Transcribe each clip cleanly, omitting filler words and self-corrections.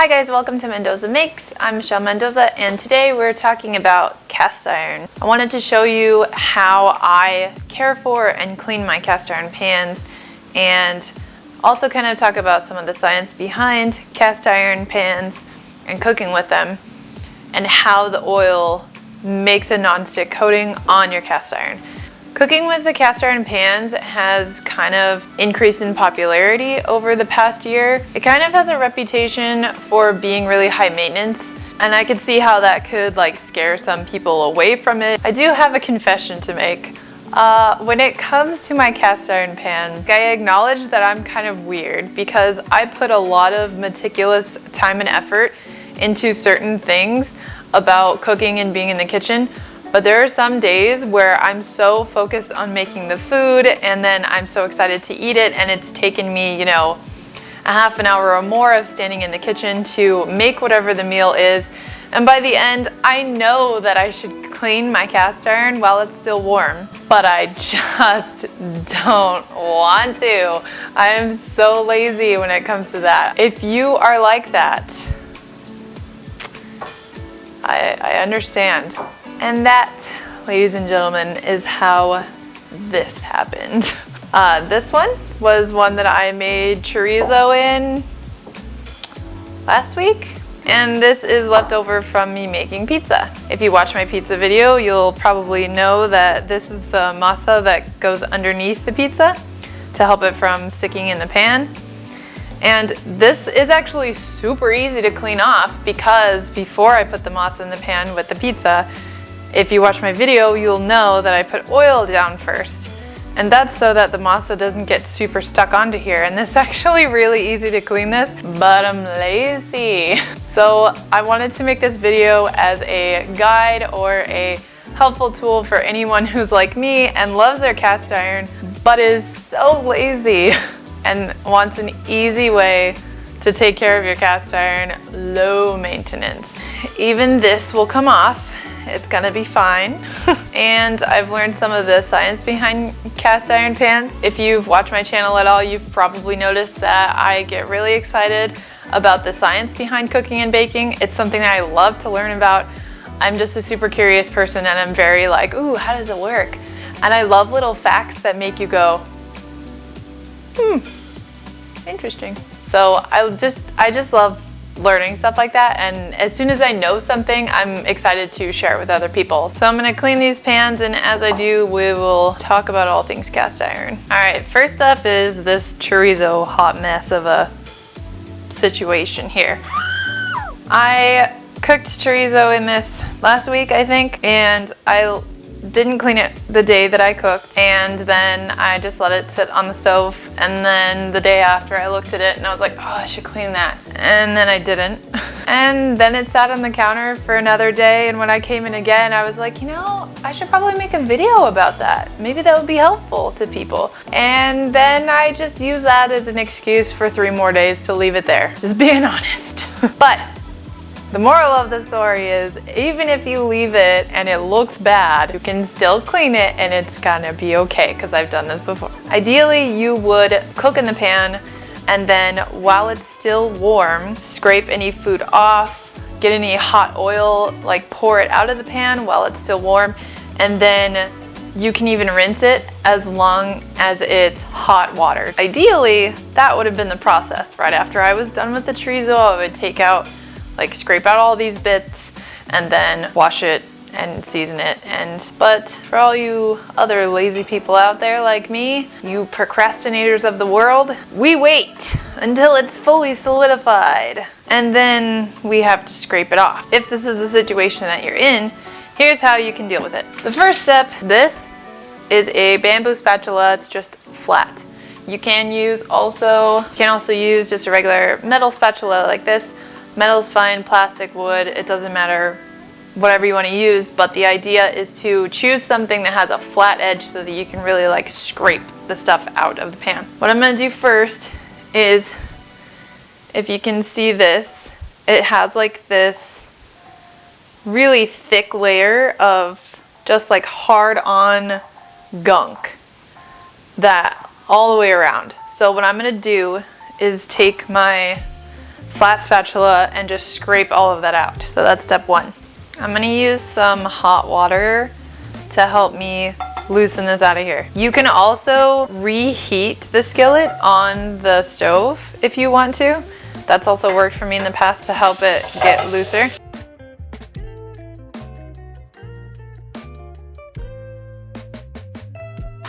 Hi guys, welcome to Mendoza Makes. I'm Michelle Mendoza and today we're talking about cast iron. I wanted to show you how I care for and clean my cast iron pans and also kind of talk about some of the science behind cast iron pans and cooking with them and how the oil makes a non-stick coating on your cast iron. Cooking with the cast iron pans has kind of increased in popularity over the past year. It kind of has a reputation for being really high maintenance, and I could see how that could scare some people away from it. I do have a confession to make. When it comes to my cast iron pan, I acknowledge that I'm kind of weird because I put a lot of meticulous time and effort into certain things about cooking and being in the kitchen. But there are some days where I'm so focused on making the food and then I'm so excited to eat it, and it's taken me, a half an hour or more of standing in the kitchen to make whatever the meal is. And by the end, I know that I should clean my cast iron while it's still warm, but I just don't want to. I am so lazy when it comes to that. If you are like that, I understand. And that, ladies and gentlemen, is how this happened. This one was one that I made chorizo in last week. And this is leftover from me making pizza. If you watch my pizza video, you'll probably know that this is the masa that goes underneath the pizza to help it from sticking in the pan. And this is actually super easy to clean off because before I put the masa in the pan with the pizza, if you watch my video, you'll know that I put oil down first. And that's so that the masa doesn't get super stuck onto here. And it's actually really easy to clean this, but I'm lazy. So I wanted to make this video as a guide or a helpful tool for anyone who's like me and loves their cast iron, but is so lazy and wants an easy way to take care of your cast iron, low maintenance. Even this will come off. It's gonna be fine. And I've learned some of the science behind cast iron pans. If you've watched my channel at all, you've probably noticed that I get really excited about the science behind cooking and baking. It's something that I love to learn about. I'm just a super curious person and I'm very ooh, how does it work? And I love little facts that make you go, interesting. So I just love learning stuff like that, and as soon as I know something, I'm excited to share it with other people. So I'm gonna clean these pans, and as I do, we will talk about all things cast iron. All right, first up is this chorizo hot mess of a situation here. I cooked chorizo in this last week, I think, and I didn't clean it the day that I cooked, and then I just let it sit on the stove, and then the day after I looked at it and I was like, oh, I should clean that, and then I didn't. And then it sat on the counter for another day, and when I came in again, I was like, I should probably make a video about that. Maybe that would be helpful to people. And then I just used that as an excuse for 3 more days to leave it there, just being honest. But the moral of the story is, even if you leave it and it looks bad, you can still clean it and it's gonna be okay, because I've done this before. Ideally, you would cook in the pan and then while it's still warm, scrape any food off, get any hot oil, pour it out of the pan while it's still warm, and then you can even rinse it as long as it's hot water. Ideally, that would have been the process. Right after I was done with the chorizo, I would take out scrape out all these bits and then wash it and season it. But for all you other lazy people out there like me, you procrastinators of the world, we wait until it's fully solidified and then we have to scrape it off. If this is the situation that you're in, here's how you can deal with it. The first step, this is a bamboo spatula. It's just flat. You can also use just a regular metal spatula like this. Metal's fine, plastic, wood, it doesn't matter, whatever you want to use, but the idea is to choose something that has a flat edge so that you can really scrape the stuff out of the pan. What I'm going to do first is, if you can see this, it has this really thick layer of just hard on gunk that all the way around. So what I'm going to do is take my flat spatula and just scrape all of that out. So that's step one. I'm gonna use some hot water to help me loosen this out of here. You can also reheat the skillet on the stove if you want to. That's also worked for me in the past to help it get looser.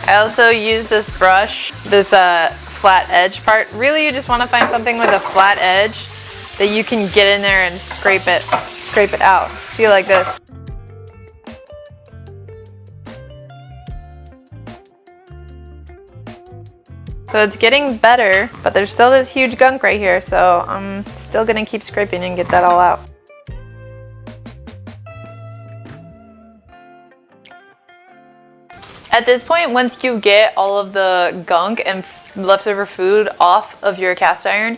I also use this brush, this flat edge part. Really, you just want to find something with a flat edge that you can get in there and scrape it out. See, like this. So it's getting better, but there's still this huge gunk right here, so I'm still gonna keep scraping and get that all out. At this point, once you get all of the gunk and leftover food off of your cast iron,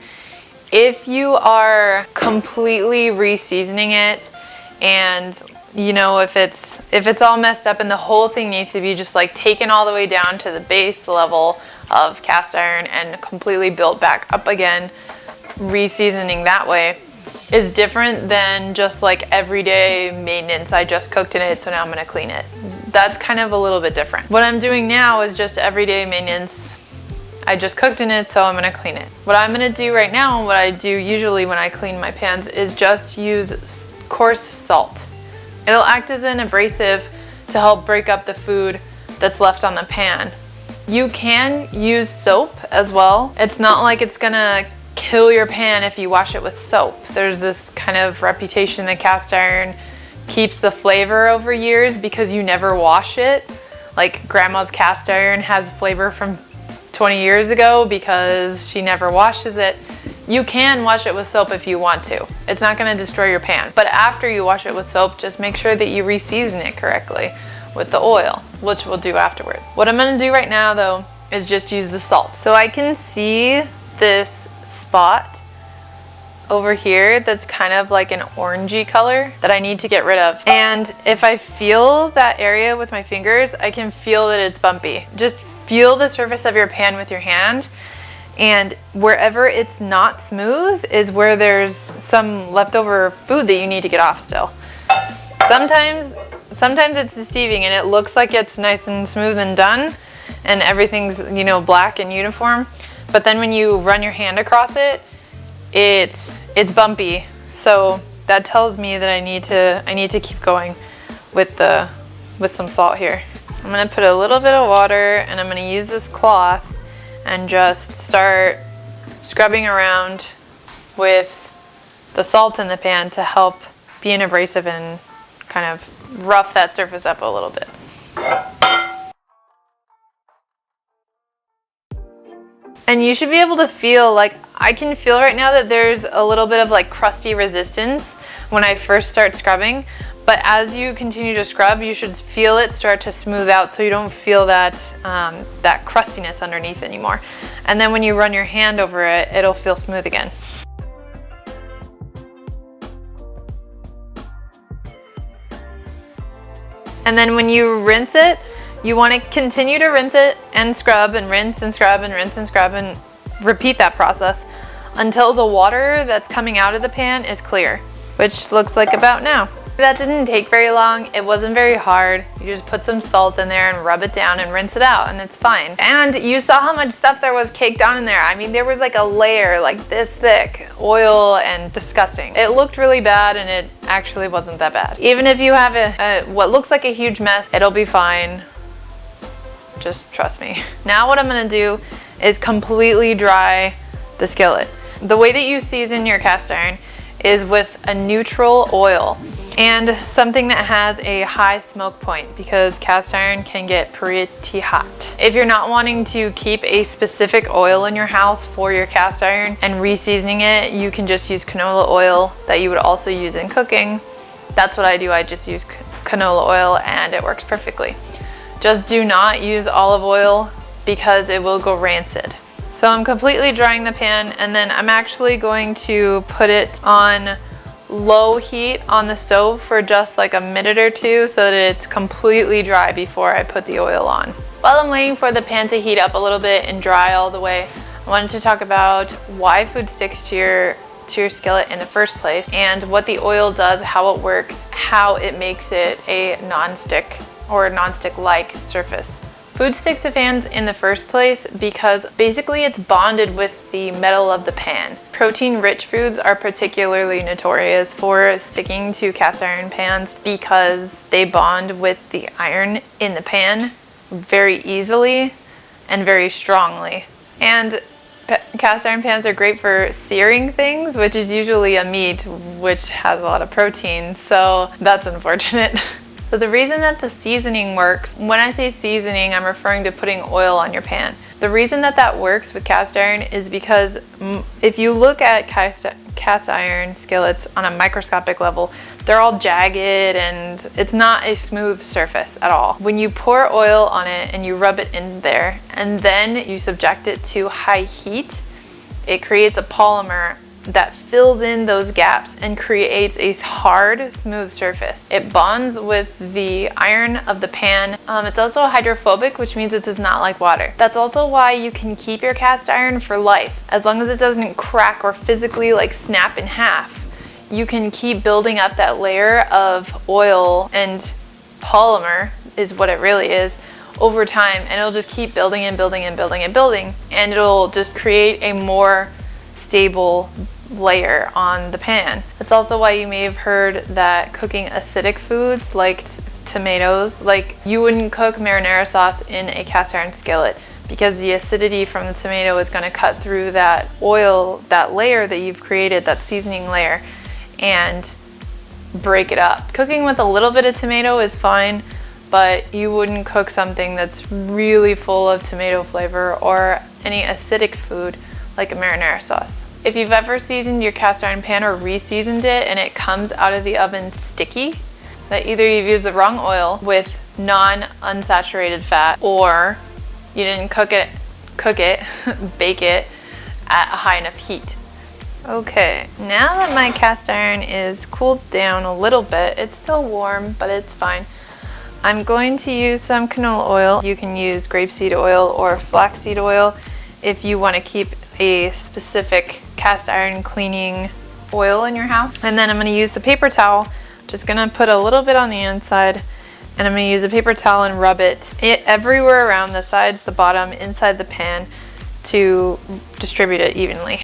if you are completely re-seasoning it and you know, if it's all messed up and the whole thing needs to be just like taken all the way down to the base level of cast iron and completely built back up again, re-seasoning that way is different than just like everyday maintenance. I just cooked in it, so now I'm gonna clean it. That's kind of a little bit different. What I'm doing now is just everyday maintenance. I just cooked in it, so I'm gonna clean it. What I'm gonna do right now, and what I do usually when I clean my pans, is just use coarse salt. It'll act as an abrasive to help break up the food that's left on the pan. You can use soap as well. It's not like it's gonna kill your pan if you wash it with soap. There's this kind of reputation that cast iron keeps the flavor over years because you never wash it. Like grandma's cast iron has flavor from 20 years ago because she never washes it. You can wash it with soap if you want to. It's not gonna destroy your pan. But after you wash it with soap, just make sure that you re-season it correctly with the oil, which we'll do afterward. What I'm gonna do right now though is just use the salt. So I can see this spot over here that's kind of like an orangey color that I need to get rid of. And if I feel that area with my fingers, I can feel that it's bumpy. Just feel the surface of your pan with your hand, and wherever it's not smooth is where there's some leftover food that you need to get off still. Sometimes it's deceiving and it looks like it's nice and smooth and done and everything's, you know, black and uniform, but then when you run your hand across it, it's bumpy. So that tells me that I need to keep going with some salt here. I'm gonna put a little bit of water and I'm gonna use this cloth and just start scrubbing around with the salt in the pan to help be an abrasive and kind of rough that surface up a little bit. And you should be able to feel, like I can feel right now that there's a little bit of like crusty resistance when I first start scrubbing. But as you continue to scrub, you should feel it start to smooth out so you don't feel that, that crustiness underneath anymore. And then when you run your hand over it, it'll feel smooth again. And then when you rinse it, you want to continue to rinse it and scrub and rinse and scrub and rinse and scrub and repeat that process until the water that's coming out of the pan is clear, which looks like about now. That didn't take very long. It wasn't very hard. You just put some salt in there and rub it down and rinse it out and it's fine. And you saw how much stuff there was caked on in there. I mean, there was like a layer like this thick, oil and disgusting. It looked really bad and it actually wasn't that bad. Even if you have what looks like a huge mess, it'll be fine. Just trust me. Now what I'm gonna do is completely dry the skillet. The way that you season your cast iron is with a neutral oil and something that has a high smoke point because cast iron can get pretty hot. If you're not wanting to keep a specific oil in your house for your cast iron and re-seasoning it, you can just use canola oil that you would also use in cooking. That's what I do. I just use canola oil and it works perfectly. Just do not use olive oil because it will go rancid. So I'm completely drying the pan and then I'm actually going to put it on low heat on the stove for just like a minute or two so that it's completely dry before I put the oil on. While I'm waiting for the pan to heat up a little bit and dry all the way, I wanted to talk about why food sticks to your to your skillet in the first place, and what the oil does, how it works, how it makes it a non-stick or non-stick-like surface. Food sticks to pans in the first place because basically it's bonded with the metal of the pan. Protein-rich foods are particularly notorious for sticking to cast iron pans because they bond with the iron in the pan very easily and very strongly. And cast iron pans are great for searing things, which is usually a meat which has a lot of protein, so that's unfortunate. So the reason that the seasoning works, when I say seasoning, I'm referring to putting oil on your pan. The reason that that works with cast iron is because if you look at cast iron skillets on a microscopic level, they're all jagged and it's not a smooth surface at all. When you pour oil on it and you rub it in there and then you subject it to high heat, it creates a polymer that fills in those gaps and creates a hard, smooth surface. It bonds with the iron of the pan. It's also hydrophobic, which means it does not like water. That's also why you can keep your cast iron for life. As long as it doesn't crack or physically like snap in half, you can keep building up that layer of oil and polymer, is what it really is, over time, and it'll just keep building and building and building and building, and it'll just create a more stable layer on the pan. That's also why you may have heard that cooking acidic foods like tomatoes, like you wouldn't cook marinara sauce in a cast iron skillet because the acidity from the tomato is going to cut through that oil, that layer that you've created, that seasoning layer, and break it up. Cooking with a little bit of tomato is fine, but you wouldn't cook something that's really full of tomato flavor or any acidic food like a marinara sauce. If you've ever seasoned your cast iron pan or re-seasoned it and it comes out of the oven sticky, that either you've used the wrong oil with non-unsaturated fat, or you didn't cook it, bake it at a high enough heat. Okay, now that my cast iron is cooled down a little bit, it's still warm, but it's fine. I'm going to use some canola oil. You can use grapeseed oil or flaxseed oil if you want to keep a specific cast iron cleaning oil in your house. And then I'm going to use the paper towel. Just going to put a little bit on the inside, and I'm going to use a paper towel and rub it everywhere around the sides, the bottom, inside the pan to distribute it evenly.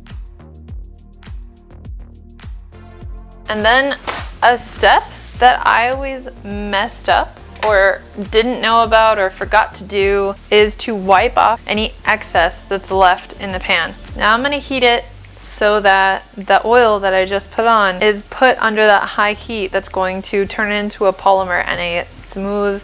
And then a step that I always messed up or didn't know about or forgot to do is to wipe off any excess that's left in the pan. Now I'm going to heat it so that the oil that I just put on is put under that high heat that's going to turn it into a polymer and a smooth,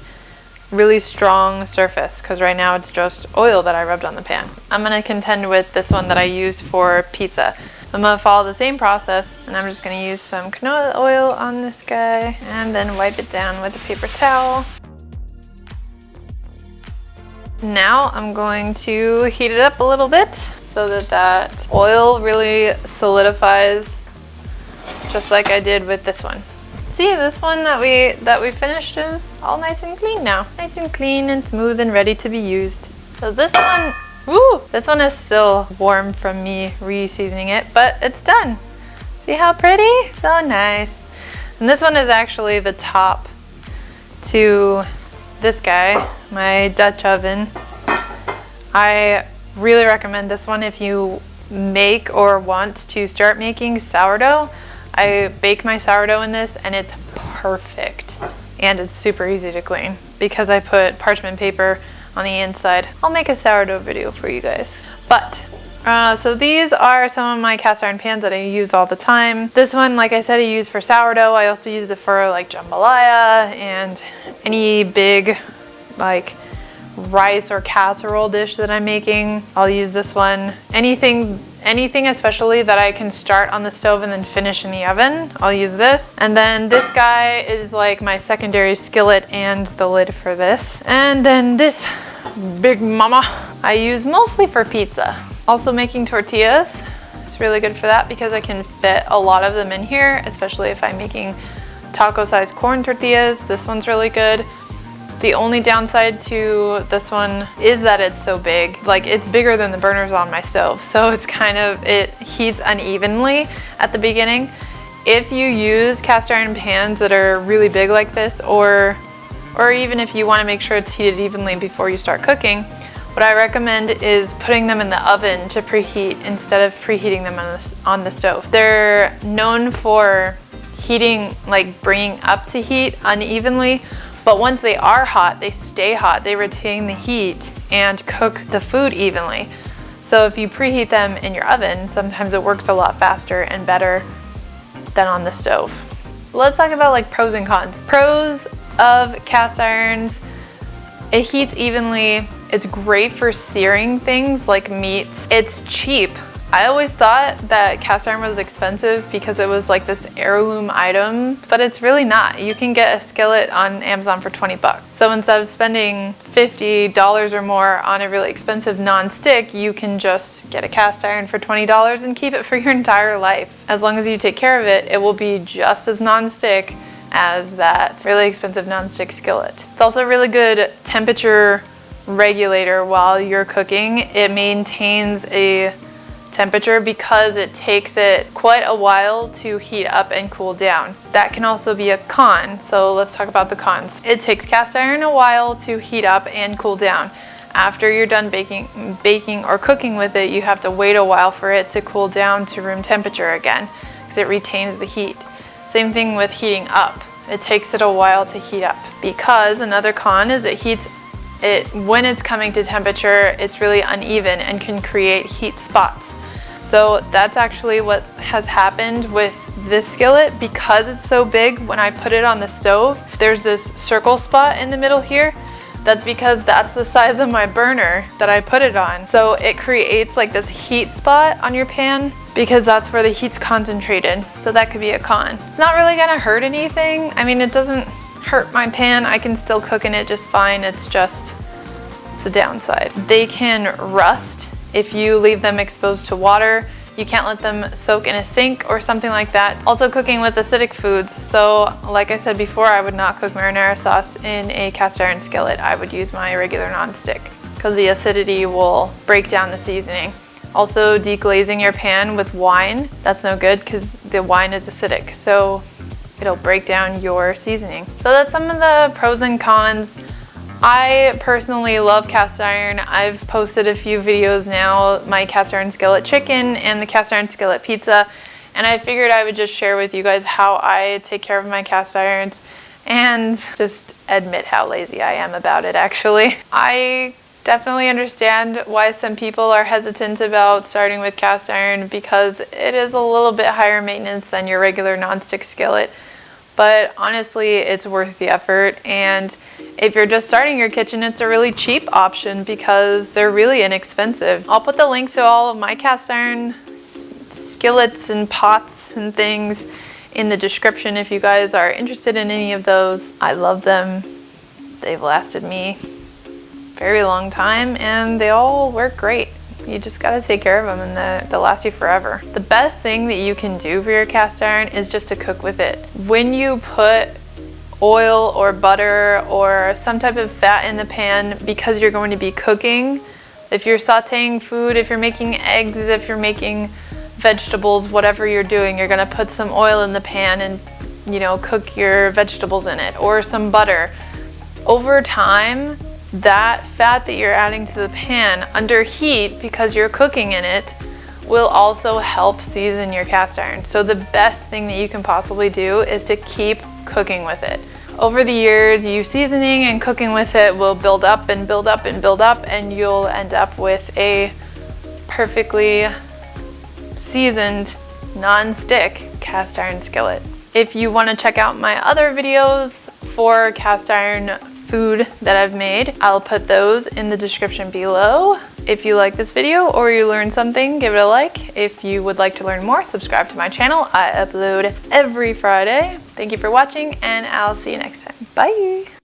really strong surface, because right now it's just oil that I rubbed on the pan. I'm going to contend with this one that I used for pizza. I'm going to follow the same process, and I'm just going to use some canola oil on this guy and then wipe it down with a paper towel. Now I'm going to heat it up a little bit so that that oil really solidifies, just like I did with this one. See, this one that we finished is all nice and clean now. Nice and clean and smooth and ready to be used. So this one, woo, this one is still warm from me re-seasoning it, but it's done. See how pretty? So nice. And this one is actually the top to this guy, my Dutch oven. I really recommend this one if you make or want to start making sourdough. I bake my sourdough in this and it's perfect, and it's super easy to clean because I put parchment paper on the inside. I'll make a sourdough video for you guys. But so these are some of my cast iron pans that I use all the time. This one, like I said, I use for sourdough. I also use it for like jambalaya and any big like rice or casserole dish that I'm making. I'll use this one. Anything especially that I can start on the stove and then finish in the oven, I'll use this. And then this guy is like my secondary skillet and the lid for this. And then this big mama I use mostly for pizza. Also making tortillas. It's really good for that because I can fit a lot of them in here, especially if I'm making taco-sized corn tortillas. This one's really good. The only downside to this one is that it's so big. Like, it's bigger than the burners on my stove, so it's kind of, it heats unevenly at the beginning. If you use cast iron pans that are really big like this, or even if you want to make sure it's heated evenly before you start cooking, what I recommend is putting them in the oven to preheat instead of preheating them on the stove. They're known for heating, like bringing up to heat unevenly, but once they are hot, they stay hot. They retain the heat and cook the food evenly. So if you preheat them in your oven, sometimes it works a lot faster and better than on the stove. Let's talk about like pros and cons. Pros of cast irons: it heats evenly. It's great for searing things like meats. It's cheap. I always thought that cast iron was expensive because it was like this heirloom item, but it's really not. You can get a skillet on Amazon for 20 bucks. So instead of spending $50 or more on a really expensive non-stick, you can just get a cast iron for $20 and keep it for your entire life. As long as you take care of it, it will be just as non-stick as that really expensive non-stick skillet. It's also a really good temperature regulator while you're cooking. It maintains a temperature because it takes it quite a while to heat up and cool down. That can also be a con, so let's talk about the cons. It takes cast iron a while to heat up and cool down. After you're done baking or cooking with it, you have to wait a while for it to cool down to room temperature again because it retains the heat. Same thing with heating up. It takes it a while to heat up because another con is when it's coming to temperature, it's really uneven and can create heat spots. So that's actually what has happened with this skillet. Because it's so big, when I put it on the stove, there's this circle spot in the middle here. That's because that's the size of my burner that I put it on. So it creates like this heat spot on your pan because that's where the heat's concentrated. So that could be a con. It's not really gonna hurt anything. I mean, it doesn't hurt my pan. I can still cook in it just fine. It's a downside. They can rust if you leave them exposed to water. You can't let them soak in a sink or something like that. Also cooking with acidic foods. So like I said before, I would not cook marinara sauce in a cast iron skillet. I would use my regular non-stick because the acidity will break down the seasoning. Also deglazing your pan with wine, that's no good because the wine is acidic. So it'll break down your seasoning. So that's some of the pros and cons. I personally love cast iron. I've posted a few videos now, my cast iron skillet chicken and the cast iron skillet pizza, and I figured I would just share with you guys how I take care of my cast irons and just admit how lazy I am about it actually. I definitely understand why some people are hesitant about starting with cast iron because it is a little bit higher maintenance than your regular nonstick skillet. But honestly, it's worth the effort, and if you're just starting your kitchen, it's a really cheap option because they're really inexpensive. I'll put the link to all of my cast iron skillets and pots and things in the description if you guys are interested in any of those. I love them. They've lasted me a very long time and they all work great. You just gotta take care of them and they'll last you forever. The best thing that you can do for your cast iron is just to cook with it. When you put oil or butter or some type of fat in the pan, because you're going to be cooking, if you're sauteing food, if you're making eggs, if you're making vegetables, whatever you're doing, you're gonna put some oil in the pan and, you know, cook your vegetables in it, or some butter. Over time, that fat that you're adding to the pan under heat, because you're cooking in it, will also help season your cast iron. So the best thing that you can possibly do is to keep cooking with it. Over the years, you seasoning and cooking with it will build up and build up and build up, and you'll end up with a perfectly seasoned non-stick cast iron skillet. If you want to check out my other videos for cast iron food that I've made, I'll put those in the description below. If you like this video or you learned something, give it a like. If you would like to learn more, subscribe to my channel. I upload every Friday. Thank you for watching, and I'll see you next time. Bye!